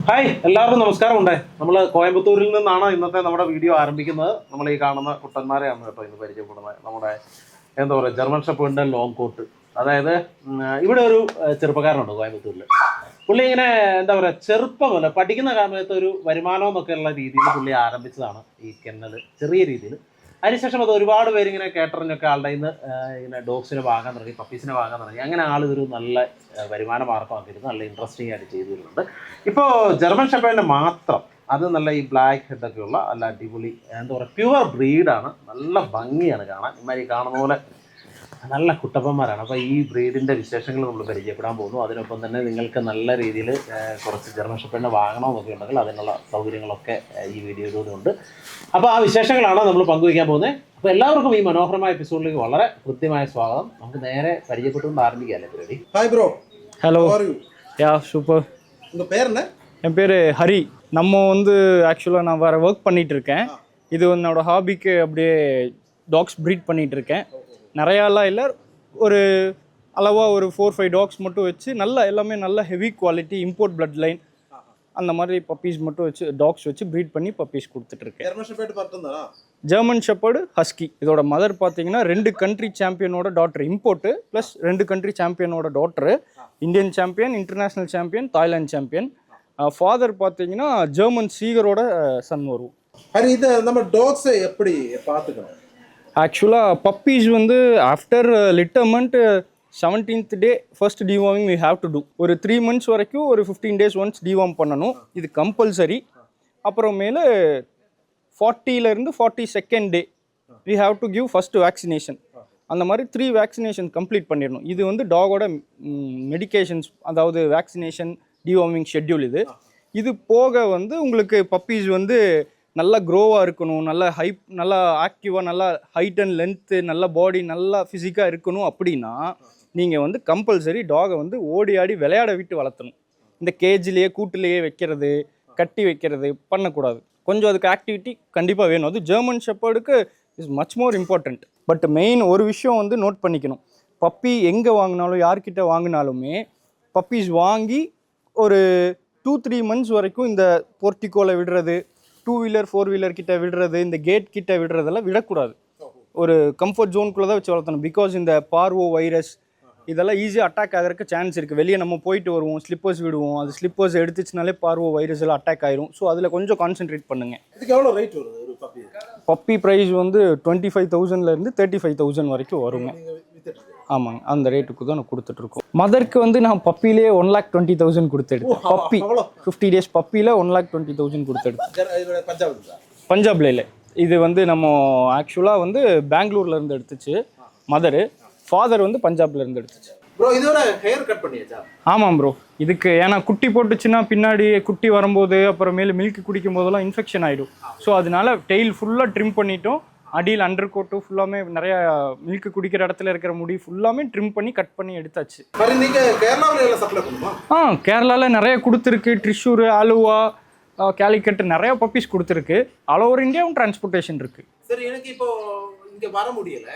Hi എല്ലാവർക്കും നമസ്കാരം ഉണ്ട്. നമ്മൾ കോയമ്പത്തൂരിൽ നിന്നാണ് ഇന്നത്തെ നമ്മുടെ വീഡിയോ ആരംഭിക്കുന്നത്. നമ്മൾ ഈ കാണുന്ന കുട്ടന്മാരെയാണ് കേട്ടോ ഇന്ന് പരിചയപ്പെടുന്നത്. നമ്മുടെ എന്താ പറയുക ജർമ്മൻ ഷെപ്പേർഡിൻ്റെ ലോങ് കോട്ട്. അതായത് ഇവിടെ ഒരു ചെറുപ്പക്കാരനുണ്ട് കോയമ്പത്തൂരിൽ. പുള്ളി ഇങ്ങനെ എന്താ പറയുക ചെറുപ്പമല്ല പഠിക്കുന്ന കാലത്ത് ഒരു വരുമാനം എന്നൊക്കെ ഉള്ള രീതിയിൽ പുള്ളി ആരംഭിച്ചതാണ് ഈ കെന്നൽ ചെറിയ രീതിയിൽ. അതിനുശേഷം അത് ഒരുപാട് പേര് ഇങ്ങനെ കേട്ടറിഞ്ഞൊക്കെ ആളുടെ ഇന്ന് ഇങ്ങനെ ഡോഗ്സിനെ വാങ്ങാൻ തുടങ്ങി, പപ്പീസിനെ വാങ്ങാൻ തുടങ്ങി. അങ്ങനെ ആളിതൊരു നല്ല വരുമാന മാർഗമാക്കിയിരുന്നു, നല്ല ഇൻട്രസ്റ്റിംഗ് ആയിട്ട് ചെയ്തു വരുന്നുണ്ട്. ഇപ്പോൾ ജർമ്മൻ ഷെപ്പേർഡിൻ്റെ മാത്രം അത് നല്ല ഈ ബ്ലാക്ക് ഹെഡൊക്കെയുള്ള നല്ല അടിപൊളി എന്താ പറയുക പ്യുവർ ബ്രീഡാണ്. നല്ല ഭംഗിയാണ് കാണാൻ. ഇമാതിരി കാണുന്ന പോലെ നല്ല കുട്ടപ്പന്മാരാണ്. അപ്പോൾ ഈ ബ്രീഡിൻ്റെ വിശേഷങ്ങൾ നമ്മൾ പരിചയപ്പെടാൻ പോകുന്നു. അതിനൊപ്പം തന്നെ നിങ്ങൾക്ക് നല്ല രീതിയിൽ കുറച്ച് ജർമ്മൻ ഷെപ്പേർഡിനെ വാങ്ങണമെന്നൊക്കെ ഉണ്ടെങ്കിൽ അതിനുള്ള സൗകര്യങ്ങളൊക്കെ ഈ വീഡിയോയിലൂടെ ഉണ്ട്. അപ്പോൾ ആ വിശേഷങ്ങളാണ് നമ്മൾ പങ്കുവയ്ക്കാൻ പോകുന്നത്. അപ്പോൾ എല്ലാവർക്കും ഈ മനോഹരമായ എപ്പിസോഡിലേക്ക് വളരെ കൃത്യമായ സ്വാഗതം. നമുക്ക് നേരെ പരിചയപ്പെട്ടുകൊണ്ട് ആരംഭിക്കാമല്ലേ പരിപാടി. Hi bro. Hello. How are you? Yeah super. உங்கள் பேர் என்ன? என் பேர் ஹரி. நம்ம ஆக்சுவலாக நான் வேறு ஒர்க் பண்ணிகிட்ருக்கேன். இது என்னோடய ஹாபிக்கு அப்படியே டாக்ஸ் ப்ரீட் பண்ணிகிட்ருக்கேன். நிறையாலாம் இல்லை, ஒரு அளவாக ஒரு 4-5 டாக்ஸ் மட்டும் வச்சு எல்லாமே நல்ல heavy quality import blood line அந்த மாதிரி பப்பீஸ் மட்டும் வச்சு டாக்ஸ் வச்சு ப்ரீட் பண்ணி பப்பீஸ் கொடுத்துட்ருக்கேன். German shepherd husky. இதோட மதர் பார்த்தீங்கன்னா 2 கண்ட்ரி சாம்பியனோட டாட்டர், இம்போர்ட்டு ப்ளஸ் 2 கண்ட்ரி சாம்பியனோட daughter, Indian champion, international champion, Thailand champion. Father பார்த்தீங்கன்னா ஜெர்மன் சீகரோட சன் வரும். ஹரி, இதை நம்ம டாக்ஸை எப்படி பார்த்துக்கணும்? ஆக்சுவலாக பப்பீஸ் ஆஃப்டர் லிட்டர்மெண்ட் 17th day first deworming we have to do. ஒரு 3 months வரைக்கும் ஒரு 15 days ஒன்ஸ் டிவார்ம் பண்ணணும், இது கம்பல்சரி. அப்புறமேலு 40லேருந்து 42nd day we have to give first vaccination. அந்த மாதிரி 3 வேக்சினேஷன் கம்ப்ளீட் பண்ணிடணும். இது டாகோட மெடிக்கேஷன்ஸ், அதாவது வேக்சினேஷன் டிவார்மிங் ஷெட்யூல். இது போக உங்களுக்கு பப்பீஸ் நல்லா க்ரோவாக இருக்கணும், நல்லா ஆக்டிவாக, நல்லா ஹைட் அண்ட் லென்த்து, நல்ல பாடி, நல்லா ஃபிசிக்காக இருக்கணும். அப்படின்னா நீங்கள் கம்பல்சரி டாகை ஓடி ஆடி விளையாட விட்டு வளர்த்தணும். இந்த கேஜிலேயே கூட்டிலேயே வைக்கிறது, கட்டி வைக்கிறது பண்ணக்கூடாது. கொஞ்சம் அதுக்கு ஆக்டிவிட்டி கண்டிப்பாக வேணும். அது ஜெர்மன் ஷெப்பர்டுக்கு is much more important. But main ஒரு விஷயம் நோட் பண்ணிக்கணும். பப்பி எங்கே வாங்கினாலும் யார்கிட்ட வாங்கினாலுமே பப்பீஸ் வாங்கி ஒரு 2-3 months வரைக்கும் இந்த போர்ட்டிக்கோவில் விடுறது, 2-wheeler 4-wheeler கிட்ட விடுறது, இந்த கேட் கிட்ட விடுறதெல்லாம் விடக்கூடாது. ஒரு கம்ஃபர்ட் ஜோனுக்குள்ளே தான் வச்சு வளர்த்தணும். பிகாஸ் இந்த பார்வோ வைரஸ் இதெல்லாம் ஈஸியாக அட்டாக் ஆகிறதுக்கு சான்ஸ் இருக்குது. வெளியே நம்ம போயிட்டு வருவோம், ஸ்லிப்பர்ஸ் விடுவோம், அது ஸ்லிப்பர்ஸ் எடுத்துச்சுனாலே பார்வோ வைரஸ் எல்லாம் அட்டாக் ஆயிரும். ஸோ அதில் கொஞ்சம் கான்சென்ட்ரேட் பண்ணுங்கள். இதுக்கு எவ்வளோ ரேட் வருது ஒரு பப்பி? பப்பி ப்ரைஸ் 25,000லேருந்து 35,000 வரைக்கும் வருங்க. ஆமாங்க, அந்த ரேட்டுக்கு தான் நான் கொடுத்துட்ருக்கோம். மதருக்கு நான் பப்பிலேயே 1,20,000 கொடுத்துடுறேன். Puppy 50 days பப்பியில் 1,20,000 கொடுத்துடுறேன். பஞ்சாப்ல இல்லை, இது நம்ம ஆக்சுவலாக பெங்களூர்லேருந்து எடுத்துச்சு மதரு. ஃபாதர் பஞ்சாப்லேருந்து எடுத்துச்சு. ப்ரோ, இதோட ஹேர் கட் பண்ணியாச்சா? ஆமாம் ப்ரோ. இதுக்கு ஏன்னா குட்டி போட்டுச்சுன்னா பின்னாடி குட்டி வரும்போது அப்புறமேலு மில்க் குடிக்கும் போதெல்லாம் இன்ஃபெக்ஷன் ஆகிடும். ஸோ அதனால டெய்ல் ஃபுல்லாக ட்ரிம் பண்ணிட்டோம். அடியில் அண்டர் கோட்டு ஃபுல்லாமே நிறையா மில்க் குடிக்கிற இடத்துல இருக்கிற முடி ஃபுல்லாமே ட்ரிம் பண்ணி கட் பண்ணி எடுத்தாச்சு. கேரளாவில் நிறைய கொடுத்துருக்கு. ட்ரிஷூர், ஆலுவா, கேலிக்கட் நிறைய பப்பீஸ் கொடுத்துருக்கு. ஆல் ஓவர் இந்தியாவும் டிரான்ஸ்போர்ட்டேஷன் இருக்கு. சரி, எனக்கு இப்போ இங்கே வர முடியல.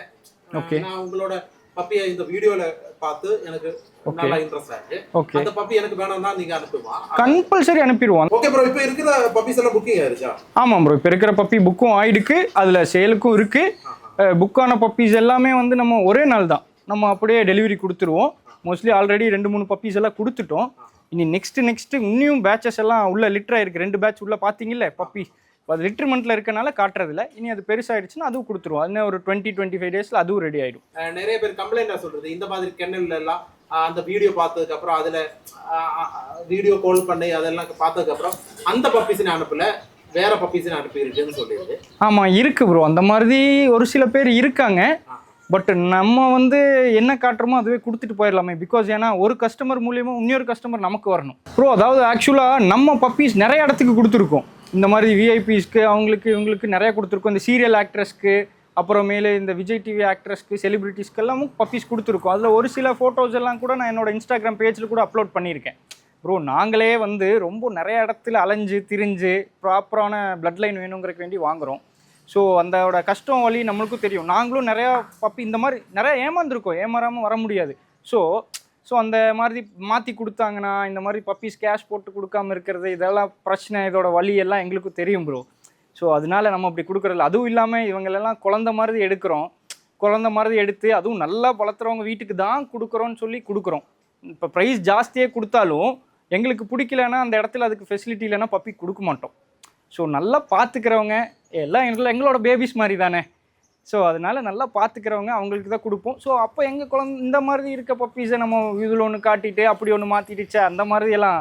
ஓகே, நான் உங்களோட பப்பியை இந்த வீடியோல பார்த்து எனக்கு நல்லா இன்ட்ரஸ்ட் ஆச்சு. ஓகே, அந்த பப்பி எனக்கு வேணும்னா நீங்க அனுப்புவா? கம்பல்சரி அனுப்பிடுவோம். ஓகே ப்ரோ, இப்போ இருக்கிற பப்பீஸ் எல்லாம் புக்கிங் ஆயிருச்சா? ஆமாம் ப்ரோ, இப்போ இருக்கிற பப்பி புக்கும் ஆயிடுக்கு, அதில் சேலுக்கும் இருக்கு. புக்கான பப்பீஸ் எல்லாமே நம்ம ஒரே நாள் தான் நம்ம அப்படியே டெலிவரி கொடுத்துருவோம். மோஸ்ட்லி ஆல்ரெடி 2-3 பப்பீஸ் எல்லாம் கொடுத்துட்டோம். இனி நெக்ஸ்ட் இன்னும் பேட்சஸ் எல்லாம் உள்ள லிட்டர் ஆயிருக்கு. 2 பேட்ச் உள்ள பார்த்தீங்கல்ல பப்பி, அது லிட்டர்மெண்ட்டில் இருக்கனால காட்டுறதில்ல. இனி அது பெருசாகிடுச்சுன்னா அதுவும் கொடுத்துருவோம். அது ஒரு 20-25 daysல அதுவும் ரெடி ஆகிடும். நிறைய பேர் கம்ப்ளைண்ட் சொல்கிறது, இந்த மாதிரி கென்னல்ல எல்லாம் அந்த வீடியோ பார்த்ததுக்கப்புறம் அதில் வீடியோ கால் பண்ணி அதெல்லாம் பார்த்ததுக்கப்புறம் அந்த பப்பீஸினை அனுப்பல, வேற பப்பீஸினை அனுப்பியிருக்குன்னு சொல்லியிருக்கு. ஆமாம், இருக்குது ப்ரோ. அந்த மாதிரி ஒரு சில பேர் இருக்காங்க. பட் நம்ம என்ன காட்டுறோமோ அதுவே கொடுத்துட்டு போயிடலாமே. பிகாஸ் ஏன்னா ஒரு கஸ்டமர் மூலியமாக இன்னொரு கஸ்டமர் நமக்கு வரணும் ப்ரோ. அதாவது ஆக்சுவலாக நம்ம பப்பீஸ் நிறைய இடத்துக்கு கொடுத்துருக்கோம். இந்த மாதிரி விஐபிஸ்க்கு, அவங்களுக்கு இவங்களுக்கு நிறையா கொடுத்துருக்கோம். இந்த சீரியல் ஆக்ட்ரஸ்க்கு, அப்புறமேலே இந்த விஜய் டிவி ஆக்ட்ரஸ்க்கு, செலிபிரிட்டிஸ்க்கு எல்லாமும் பப்பீஸ் கொடுத்துருக்கோம். அதில் ஒரு சில ஃபோட்டோஸ் எல்லாம் கூட நான் என்னோட இன்ஸ்டாகிராம் பேஜில் கூட அப்லோட் பண்ணியிருக்கேன் ப்ரோ. நாங்களே ரொம்ப நிறைய இடத்துல அலைஞ்சு திரிஞ்சு ப்ராப்பரான பிளட் லைன் வேணுங்கிறக்கு வேண்டி வாங்குகிறோம். ஸோ அதோட கஷ்டம் வழி நம்மளுக்கும் தெரியும். நாங்களும் நிறையா பப்பி இந்த மாதிரி நிறையா ஏமாந்துருக்கோம், ஏமாறாமல் வர முடியாது. ஸோ ஸோ அந்த மாதிரி மாற்றி கொடுத்தாங்கன்னா இந்த மாதிரி பப்பீஸ் கேஷ் போட்டு கொடுக்காம இருக்கிறது இதெல்லாம் பிரச்சனை, இதோட வலி எல்லாம் எங்களுக்கும் தெரியும் ப்ரோ. ஸோ அதனால நம்ம அப்படி கொடுக்குறதில்ல. அதுவும் இல்லாமல் இவங்களெல்லாம் குழந்த மாதிரி எடுக்கிறோம், குழந்த மாதிரி எடுத்து அதுவும் நல்லா வளர்த்துறவங்க வீட்டுக்கு தான் கொடுக்குறோன்னு சொல்லி கொடுக்குறோம். இப்போ ப்ரைஸ் ஜாஸ்தியே கொடுத்தாலும் எங்களுக்கு பிடிக்கலன்னா அந்த இடத்துல அதுக்கு ஃபெசிலிட்டி இல்லைன்னா பப்பி கொடுக்க மாட்டோம். ஸோ நல்லா பார்த்துக்கிறவங்க எல்லாம் எங்களோட பேபிஸ் மாதிரி தானே. ஸோ அதனால நல்லா பார்த்துக்கிறவங்க அவங்களுக்கு தான் கொடுப்போம். ஸோ அப்போ எங்கள் குழந்தை இந்த மாதிரி இருக்க பப்பீஸை நம்ம இதில் ஒன்று காட்டிட்டு அப்படி ஒன்று மாற்றிடுச்சு அந்த மாதிரி எல்லாம்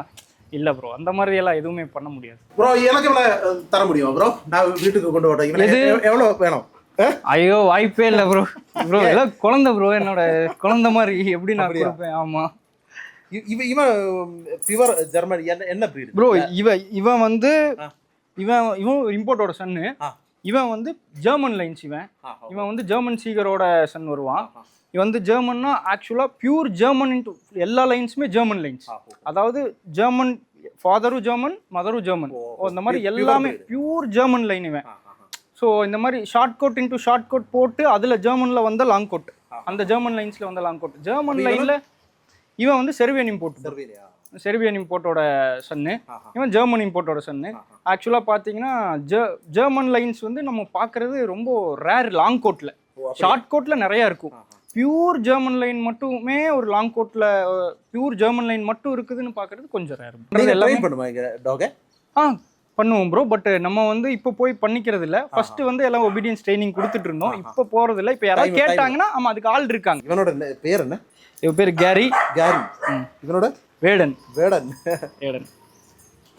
இல்லை ப்ரோ. அந்த மாதிரி எல்லாம் எதுவுமே பண்ண முடியாது ப்ரோ. எனக்கு இவ்வளோ தர முடியுமா ப்ரோ? நான் வீட்டுக்கு கொண்டு வரேன். இவ்வளோ எவ்வளோ வேணும்? ஐயோ வாய்ப்பே இல்லை ப்ரோ. ப்ரோ எல்லாம் குழந்தை ப்ரோ, என்னோட குழந்தை மாதிரி எப்படி நான் கொடுப்பேன். ஆமாம். இவன் பியூர் ஜெர்மன் என்ன பிரீடு ப்ரோ? இவன் வந்து இவன் இம்போர்ட்டோட சன்னு. இவன் வந்து ஜெர்மன் லைன்ஸ். இவன் வந்து ஜெர்மன் சீகரோட சன் வருவான். இவன் வந்து ஜெர்மன்னா ஆக்சுவலாக பியூர் ஜெர்மன் எல்லா லைன்ஸுமே ஜெர்மன் லைன்ஸ். அதாவது ஜெர்மன் ஃபாதரும் ஜெர்மன், மதரும் ஜெர்மன். இந்த மாதிரி எல்லாமே பியூர் ஜெர்மன் லைன் இவன். ஸோ இந்த மாதிரி short coat into short coat போட்டு அதில் ஜெர்மனில் வந்த லாங் கோட், அந்த ஜெர்மன் லைன்ஸில் வந்த லாங் கோட். ஜெர்மன் லைனில் இவன் வந்து செர்பியன் இம்போர்ட்டோட சன்னு. இவன் ஜெர்மன் இம்போர்ட்டோட சன்னு. ஆக்சுவலாக பார்த்தீங்கன்னா ஜெர்மன் லைன்ஸ் வந்து நம்ம பார்க்குறது ரொம்ப ரேர். லாங் கோட்டில், ஷார்ட் கோட்டில் நிறையா இருக்கும். பியூர் ஜெர்மன் லைன் மட்டுமே ஒரு லாங் கோட்டில் பியூர் ஜெர்மன் லைன் மட்டும் இருக்குதுன்னு பார்க்குறது கொஞ்சம் ரேர். பண்ணுவோம் ப்ரோ. பட் நம்ம வந்து இப்போ போய் பண்ணிக்கிறது இல்லை. ஃபர்ஸ்ட் வந்து எல்லாம் ஒபீடியன்ஸ் ட்ரைனிங் கொடுத்துட்டு இருந்தோம். இப்போ போகிறது இல்லை. இப்போ யாராவது கேட்டாங்கன்னா ஆமாம் அதுக்கு ஆள் இருக்காங்க. இவனோட பேர் என்ன? இவன் பேர் கேரி. இவனோட வேடன்.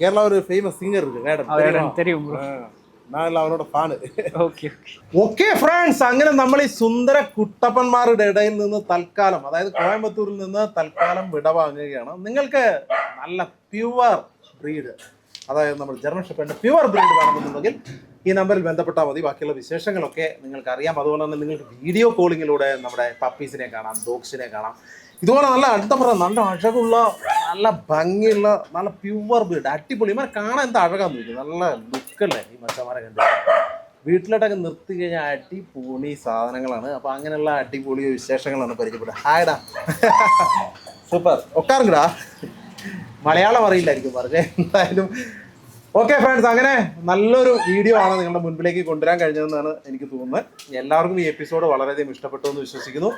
கேரளா ஒரு ஃபேமஸ் சிங்கர் இருக்கு, വേടൻ. தெரியும் ബ്രോ. ഞാൻ അവനോട് ഫാന്. ഓക്കെ ഫ്രണ്ട്സ്, അങ്ങനെ നമ്മൾ ഈ സുന്ദര കുട്ടപ്പന്മാരുടെ ഇടയിൽ നിന്ന് തൽക്കാലം, അതായത് കോയമ്പത്തൂരിൽ നിന്ന് തൽക്കാലം വിടവാങ്ങുകയാണ്. നിങ്ങൾക്ക് നല്ല പ്യുവർ ബ്രീഡ്, അതായത് നമ്മൾ ജർമ്മൻ ഷെപ്പേർഡിന്റെ പ്യുവർ ബ്രീഡ് വേണമെന്നുണ്ടെങ്കിൽ ഈ നമ്പറിൽ ബന്ധപ്പെട്ടാൽ മതി. ബാക്കിയുള്ള വിശേഷങ്ങളൊക്കെ നിങ്ങൾക്ക് അറിയാം. അതുപോലെ തന്നെ നിങ്ങൾക്ക് വീഡിയോ കോളിങ്ങിലൂടെ നമ്മുടെ പപ്പീസിനെ കാണാം, ഡോഗ്സിനെ കാണാം. ഇതുപോലെ നല്ല എന്താ പറയുക, നല്ല അഴകുള്ള, നല്ല ഭംഗിയുള്ള, നല്ല പ്യുവർ ബ്രീഡ്, അടിപൊളി. ഇവരെ കാണാൻ എന്താ അഴകാന്ന് ചോദിക്കും. നല്ല ലുക്കല്ലേ ഈ മച്ചന്മാരെ കണ്ട്. വീട്ടിലോട്ടൊക്കെ നിർത്തി കഴിഞ്ഞാൽ അടിപൊളി സാധനങ്ങളാണ്. അപ്പോൾ അങ്ങനെയുള്ള അടിപൊളി വിശേഷങ്ങളാണ് പരിചയപ്പെടുക. ഹായടാ, സൂപ്പർ. ഒക്കാറുങ്കടാ, മലയാളം അറിയില്ലായിരിക്കും പറഞ്ഞേ. എന്തായാലും ഓക്കെ ഫ്രണ്ട്സ്, അങ്ങനെ നല്ലൊരു വീഡിയോ ആണ് നിങ്ങളുടെ മുൻപിലേക്ക് കൊണ്ടുവരാൻ കഴിഞ്ഞതെന്നാണ് എനിക്ക് തോന്നുന്നത്. എല്ലാവർക്കും ഈ എപ്പിസോഡ് വളരെയധികം ഇഷ്ടപ്പെട്ടു എന്ന് വിശ്വസിക്കുന്നു.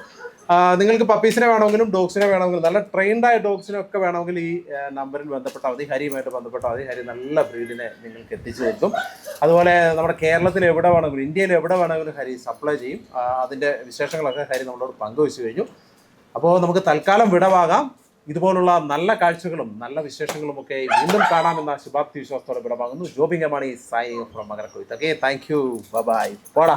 നിങ്ങൾക്ക് പപ്പീസിനെ വേണമെങ്കിലും ഡോഗ്സിനെ വേണമെങ്കിലും നല്ല ട്രെയിൻഡായ ഡോഗ്സിനെ ഒക്കെ വേണമെങ്കിൽ ഈ നമ്പറിൽ ബന്ധപ്പെട്ടാൽ മതി, ഹരിയുമായിട്ട് ബന്ധപ്പെട്ടാൽ മതി. ഹരി നല്ല ബ്രീഡിനെ നിങ്ങൾക്ക് എത്തിച്ചു കൊടുക്കും. അതുപോലെ നമ്മുടെ കേരളത്തിൽ എവിടെ വേണമെങ്കിലും, ഇന്ത്യയിൽ എവിടെ വേണമെങ്കിലും ഹരി സപ്ലൈ ചെയ്യും. അതിൻ്റെ വിശേഷങ്ങളൊക്കെ ഹരി നമ്മളോട് പങ്കുവെച്ച് കഴിഞ്ഞു. അപ്പോൾ നമുക്ക് തൽക്കാലം വിടവാകാം. ഇതുപോലുള്ള നല്ല കാഴ്ചകളും നല്ല വിശേഷങ്ങളും ഒക്കെ വീണ്ടും കാണാമെന്ന ശുഭാപ്തി വിശ്വാസത്തോടെ വിടവാങ്ങുന്നു. ജോബിംഗ് അമാണി സൈനിങ് ഫ്രം മകരക്കൊയ്ത്ത്. Okay, thank you, bye bye, പോടാ.